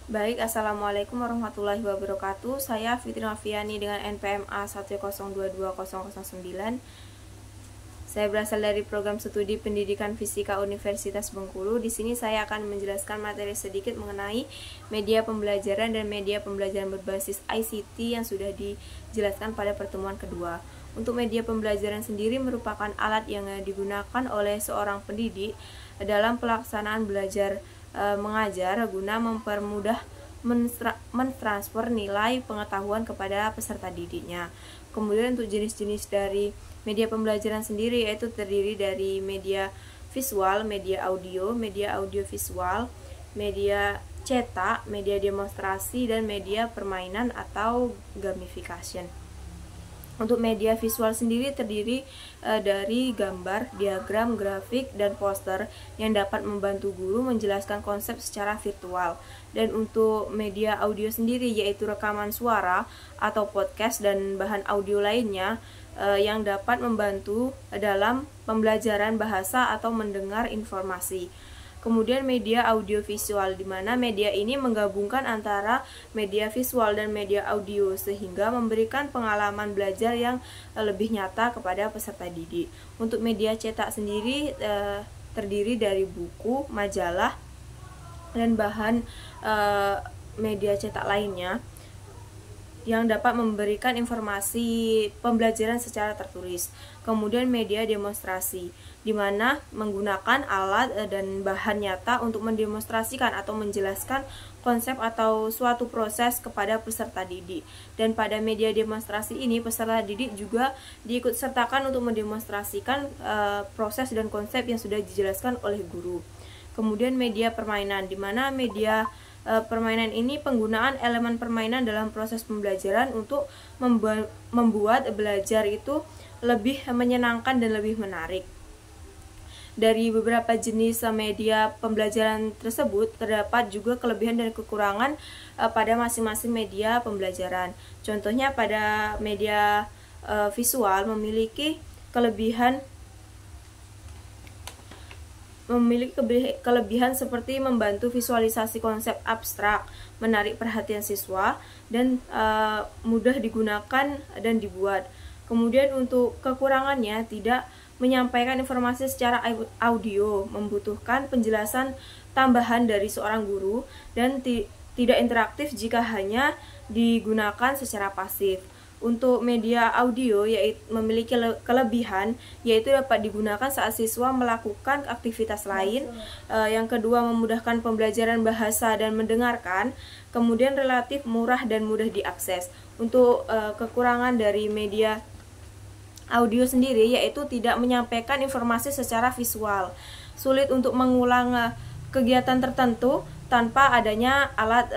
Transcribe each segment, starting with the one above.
Baik, Assalamualaikum warahmatullahi wabarakatuh. Saya Fitri Noviani dengan NPMA 1022009. Saya berasal dari program studi Pendidikan Fisika Universitas Bengkulu. Di sini saya akan menjelaskan materi sedikit mengenai media pembelajaran dan media pembelajaran berbasis ICT yang sudah dijelaskan pada pertemuan kedua. Untuk media pembelajaran sendiri merupakan alat yang digunakan oleh seorang pendidik dalam pelaksanaan belajar mengajar guna mempermudah mentransfer nilai pengetahuan kepada peserta didiknya. Kemudian untuk jenis-jenis dari media pembelajaran sendiri yaitu terdiri dari media visual, media audio visual, media cetak, media demonstrasi, dan media permainan atau gamification. Untuk media visual sendiri terdiri dari gambar, diagram, grafik, dan poster yang dapat membantu guru menjelaskan konsep secara virtual. Dan untuk media audio sendiri yaitu rekaman suara atau podcast dan bahan audio lainnya yang dapat membantu dalam pembelajaran bahasa atau mendengar informasi. Kemudian media audiovisual, di mana media ini menggabungkan antara media visual dan media audio sehingga memberikan pengalaman belajar yang lebih nyata kepada peserta didik. Untuk media cetak sendiri terdiri dari buku, majalah, dan bahan media cetak lainnya yang dapat memberikan informasi pembelajaran secara tertulis. Kemudian media demonstrasi, di mana menggunakan alat dan bahan nyata untuk mendemonstrasikan atau menjelaskan konsep atau suatu proses kepada peserta didik. Dan pada media demonstrasi ini peserta didik juga diikutsertakan untuk mendemonstrasikan proses dan konsep yang sudah dijelaskan oleh guru. Kemudian media permainan, di mana media permainan ini penggunaan elemen permainan dalam proses pembelajaran untuk membuat belajar itu lebih menyenangkan dan lebih menarik. Dari beberapa jenis media pembelajaran tersebut terdapat juga kelebihan dan kekurangan pada masing-masing media pembelajaran. Contohnya pada media visual memiliki kelebihan seperti membantu visualisasi konsep abstrak, menarik perhatian siswa, dan mudah digunakan dan dibuat. Kemudian untuk kekurangannya tidak menyampaikan informasi secara audio, membutuhkan penjelasan tambahan dari seorang guru, dan tidak interaktif jika hanya digunakan secara pasif. Untuk media audio yaitu memiliki kelebihan yaitu dapat digunakan saat siswa melakukan aktivitas lain. Yang kedua, memudahkan pembelajaran bahasa dan mendengarkan. Kemudian relatif murah dan mudah diakses. Untuk kekurangan dari media audio sendiri yaitu tidak menyampaikan informasi secara visual, sulit untuk mengulang kegiatan tertentu tanpa adanya alat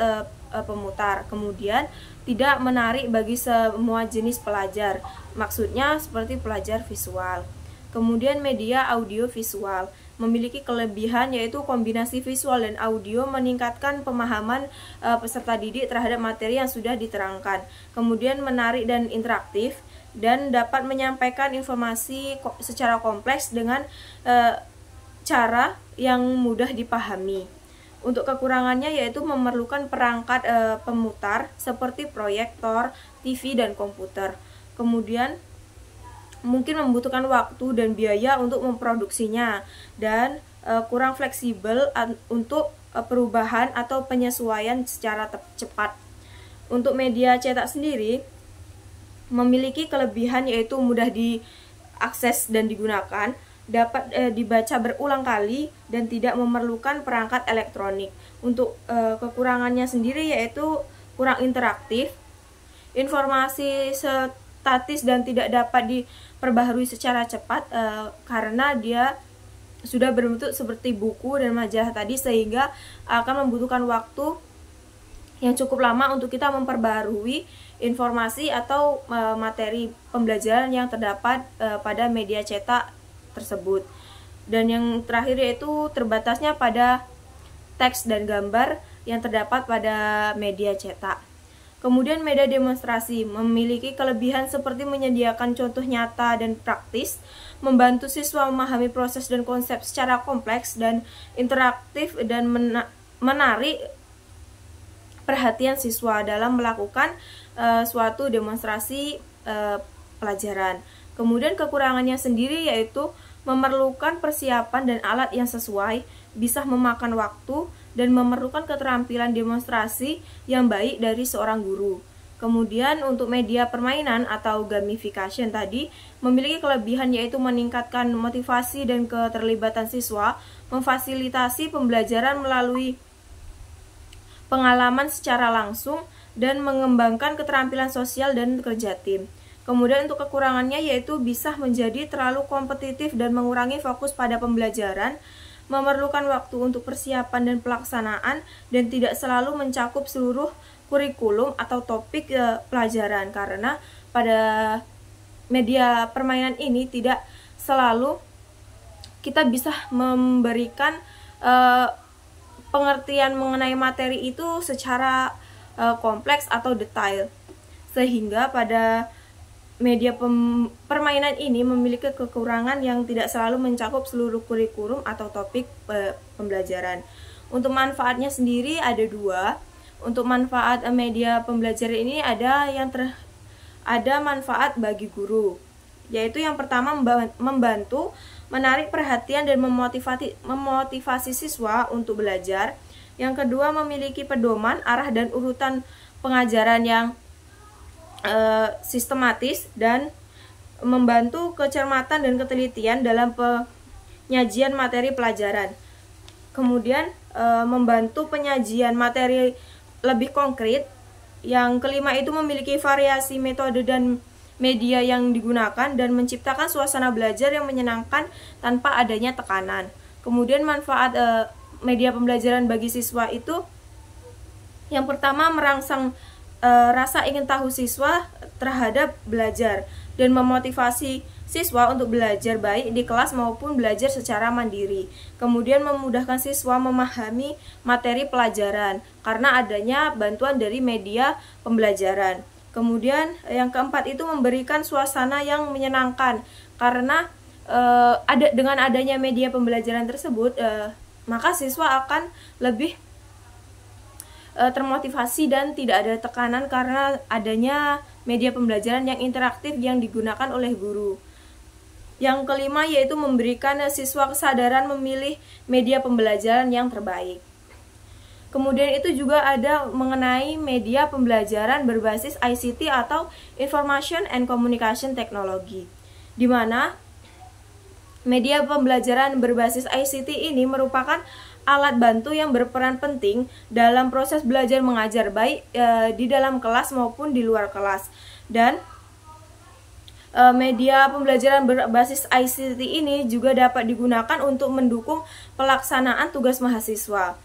pemutar. Kemudian tidak menarik bagi semua jenis pelajar, maksudnya seperti pelajar visual. Kemudian media audio visual memiliki kelebihan yaitu kombinasi visual dan audio meningkatkan pemahaman peserta didik terhadap materi yang sudah diterangkan. Kemudian menarik dan interaktif dan dapat menyampaikan informasi secara kompleks dengan cara yang mudah dipahami. Untuk kekurangannya yaitu memerlukan perangkat pemutar seperti proyektor, TV, dan komputer. Kemudian mungkin membutuhkan waktu dan biaya untuk memproduksinya dan kurang fleksibel untuk perubahan atau penyesuaian secara cepat. Untuk media cetak sendiri memiliki kelebihan yaitu mudah diakses dan digunakan, dapat dibaca berulang kali dan tidak memerlukan perangkat elektronik. Untuk kekurangannya sendiri yaitu kurang interaktif, informasi statis dan tidak dapat diperbaharui secara cepat karena dia sudah berbentuk seperti buku dan majalah tadi, sehingga akan membutuhkan waktu yang cukup lama untuk kita memperbaharui informasi atau materi pembelajaran yang terdapat pada media cetak tersebut. Dan yang terakhir yaitu terbatasnya pada teks dan gambar yang terdapat pada media cetak. Kemudian media demonstrasi memiliki kelebihan seperti menyediakan contoh nyata dan praktis, membantu siswa memahami proses dan konsep secara kompleks dan interaktif dan menarik perhatian siswa dalam melakukan suatu demonstrasi pelajaran. Kemudian kekurangannya sendiri yaitu memerlukan persiapan dan alat yang sesuai, bisa memakan waktu, dan memerlukan keterampilan demonstrasi yang baik dari seorang guru. Kemudian untuk media permainan atau gamification tadi memiliki kelebihan yaitu meningkatkan motivasi dan keterlibatan siswa, memfasilitasi pembelajaran melalui pengalaman secara langsung, dan mengembangkan keterampilan sosial dan kerja tim. Kemudian untuk kekurangannya yaitu bisa menjadi terlalu kompetitif dan mengurangi fokus pada pembelajaran, memerlukan waktu untuk persiapan dan pelaksanaan, dan tidak selalu mencakup seluruh kurikulum atau topik pelajaran, karena pada media permainan ini tidak selalu kita bisa memberikan pengertian mengenai materi itu secara kompleks atau detail, sehingga pada media permainan ini memiliki kekurangan yang tidak selalu mencakup seluruh kurikulum atau topik pembelajaran. Untuk manfaatnya sendiri ada dua. Untuk manfaat media pembelajaran ini ada manfaat bagi guru, yaitu yang pertama membantu menarik perhatian dan memotivasi siswa untuk belajar. Yang kedua memiliki pedoman, arah dan urutan pengajaran yang sistematis dan membantu kecermatan dan ketelitian dalam penyajian materi pelajaran. Kemudian membantu penyajian materi lebih konkret. Yang kelima itu memiliki variasi metode dan media yang digunakan dan menciptakan suasana belajar yang menyenangkan tanpa adanya tekanan. Kemudian manfaat media pembelajaran bagi siswa itu yang pertama merangsang rasa ingin tahu siswa terhadap belajar dan memotivasi siswa untuk belajar baik di kelas maupun belajar secara mandiri. Kemudian memudahkan siswa memahami materi pelajaran karena adanya bantuan dari media pembelajaran. Kemudian yang keempat itu memberikan suasana yang menyenangkan karena dengan adanya media pembelajaran tersebut maka siswa akan lebih termotivasi dan tidak ada tekanan karena adanya media pembelajaran yang interaktif yang digunakan oleh guru. Yang kelima yaitu memberikan siswa kesadaran memilih media pembelajaran yang terbaik. Kemudian itu juga ada mengenai media pembelajaran berbasis ICT atau Information and Communication Technology, di mana media pembelajaran berbasis ICT ini merupakan alat bantu yang berperan penting dalam proses belajar mengajar baik di dalam kelas maupun di luar kelas. Dan media pembelajaran berbasis ICT ini juga dapat digunakan untuk mendukung pelaksanaan tugas mahasiswa.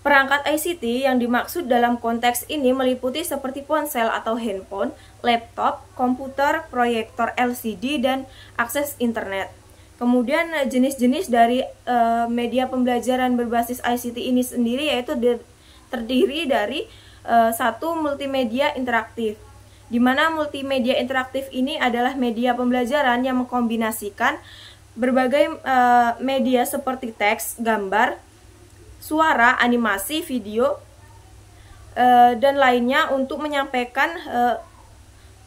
Perangkat ICT yang dimaksud dalam konteks ini meliputi seperti ponsel atau handphone, laptop, komputer, proyektor LCD, dan akses internet. Kemudian jenis-jenis dari media pembelajaran berbasis ICT ini sendiri yaitu terdiri dari satu, multimedia interaktif, di mana multimedia interaktif ini adalah media pembelajaran yang mengkombinasikan berbagai media seperti teks, gambar, suara, animasi, video, dan lainnya untuk menyampaikan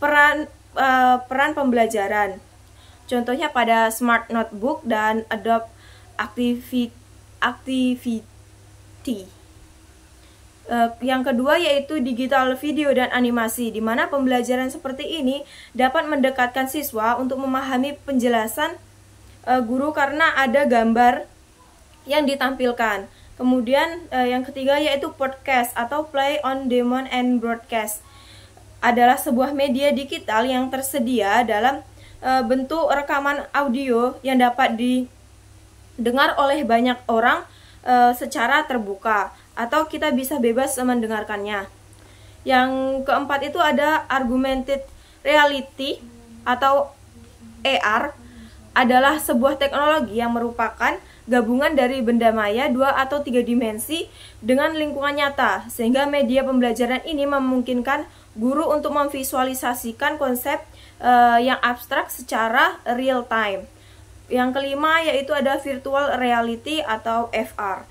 peran pembelajaran. Contohnya pada Smart Notebook dan Adobe Activity. Yang kedua yaitu digital video dan animasi, di mana pembelajaran seperti ini dapat mendekatkan siswa untuk memahami penjelasan guru karena ada gambar yang ditampilkan. Kemudian yang ketiga yaitu podcast atau play on demand and broadcast, adalah sebuah media digital yang tersedia dalam bentuk rekaman audio yang dapat didengar oleh banyak orang secara terbuka, atau kita bisa bebas mendengarkannya. Yang keempat itu ada augmented reality atau AR, adalah sebuah teknologi yang merupakan gabungan dari benda maya 2 atau 3 dimensi dengan lingkungan nyata, sehingga media pembelajaran ini memungkinkan guru untuk memvisualisasikan konsep yang abstrak secara real time. Yang kelima yaitu ada virtual reality atau VR.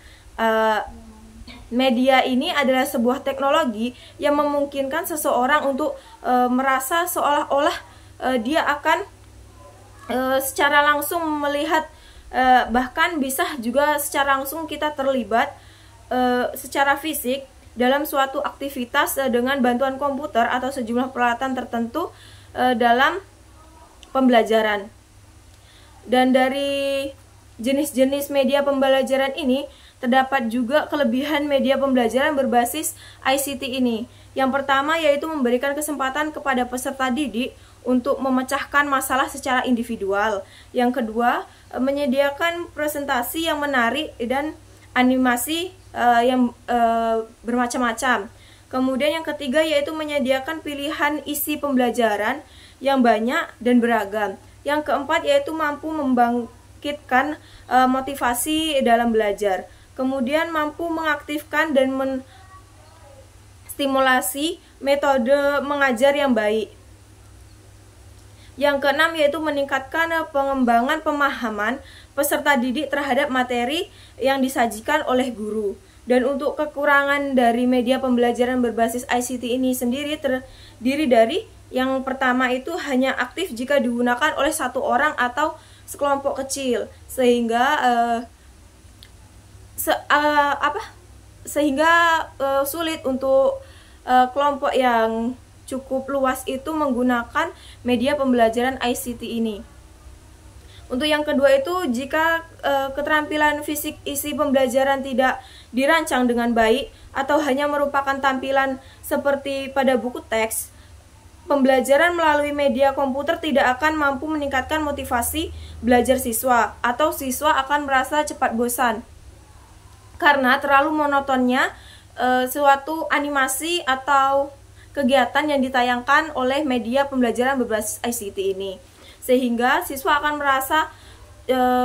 media ini adalah sebuah teknologi yang memungkinkan seseorang untuk merasa seolah-olah dia akan secara langsung melihat, bahkan bisa juga secara langsung kita terlibat secara fisik dalam suatu aktivitas dengan bantuan komputer atau sejumlah peralatan tertentu dalam pembelajaran. Dan dari jenis-jenis media pembelajaran ini terdapat juga kelebihan media pembelajaran berbasis ICT ini. Yang pertama yaitu memberikan kesempatan kepada peserta didik untuk memecahkan masalah secara individual. Yang kedua, menyediakan presentasi yang menarik dan animasi yang bermacam-macam. Kemudian yang ketiga yaitu menyediakan pilihan isi pembelajaran yang banyak dan beragam. Yang keempat yaitu mampu membangkitkan motivasi dalam belajar. Kemudian mampu mengaktifkan dan menstimulasi metode mengajar yang baik. Yang keenam yaitu meningkatkan pengembangan pemahaman peserta didik terhadap materi yang disajikan oleh guru. Dan untuk kekurangan dari media pembelajaran berbasis ICT ini sendiri terdiri dari yang pertama itu hanya aktif jika digunakan oleh satu orang atau sekelompok kecil, sehingga sulit untuk kelompok yang cukup luas itu menggunakan media pembelajaran ICT ini. Untuk yang kedua itu, jika keterampilan fisik isi pembelajaran tidak dirancang dengan baik atau hanya merupakan tampilan seperti pada buku teks, pembelajaran melalui media komputer tidak akan mampu meningkatkan motivasi belajar siswa, atau siswa akan merasa cepat bosan karena terlalu monotonnya suatu animasi atau kegiatan yang ditayangkan oleh media pembelajaran berbasis ICT ini, sehingga siswa akan merasa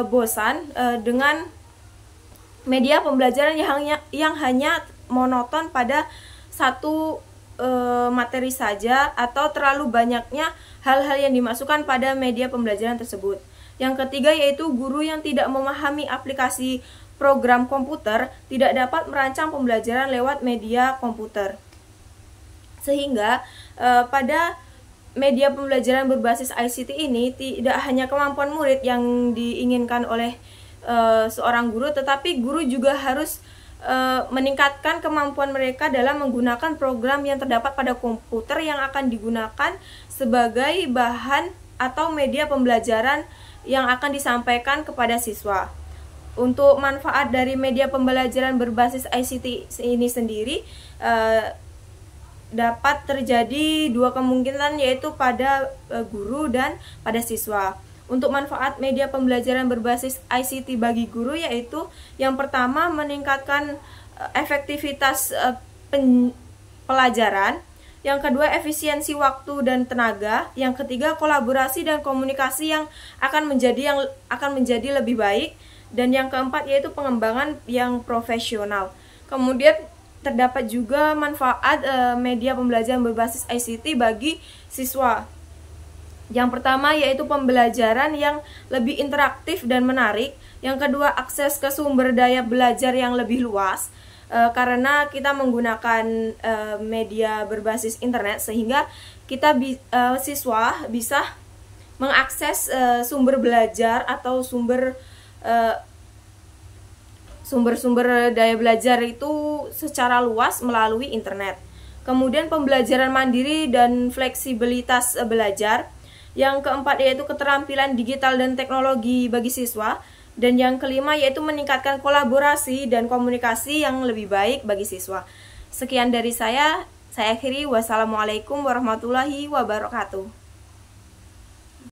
bosan dengan media pembelajaran yang hanya monoton pada satu materi saja, atau terlalu banyaknya hal-hal yang dimasukkan pada media pembelajaran tersebut. Yang ketiga yaitu guru yang tidak memahami aplikasi program komputer tidak dapat merancang pembelajaran lewat media komputer. Sehingga pada media pembelajaran berbasis ICT ini tidak hanya kemampuan murid yang diinginkan oleh seorang guru, tetapi guru juga harus meningkatkan kemampuan mereka dalam menggunakan program yang terdapat pada komputer yang akan digunakan sebagai bahan atau media pembelajaran yang akan disampaikan kepada siswa. Untuk manfaat dari media pembelajaran berbasis ICT ini sendiri dapat terjadi dua kemungkinan, yaitu pada guru dan pada siswa. Untuk manfaat media pembelajaran berbasis ICT bagi guru yaitu yang pertama meningkatkan efektivitas pelajaran, yang kedua efisiensi waktu dan tenaga, yang ketiga kolaborasi dan komunikasi yang akan menjadi lebih baik, dan yang keempat yaitu pengembangan yang profesional. Kemudian terdapat juga manfaat media pembelajaran berbasis ICT bagi siswa. Yang pertama yaitu pembelajaran yang lebih interaktif dan menarik. Yang kedua akses ke sumber daya belajar yang lebih luas, karena kita menggunakan media berbasis internet, sehingga kita siswa bisa mengakses sumber belajar atau sumber daya belajar itu secara luas melalui internet. Kemudian pembelajaran mandiri dan fleksibilitas belajar. Yang keempat yaitu keterampilan digital dan teknologi bagi siswa. Dan yang kelima yaitu meningkatkan kolaborasi dan komunikasi yang lebih baik bagi siswa. Sekian dari saya akhiri. Wassalamualaikum warahmatullahi wabarakatuh.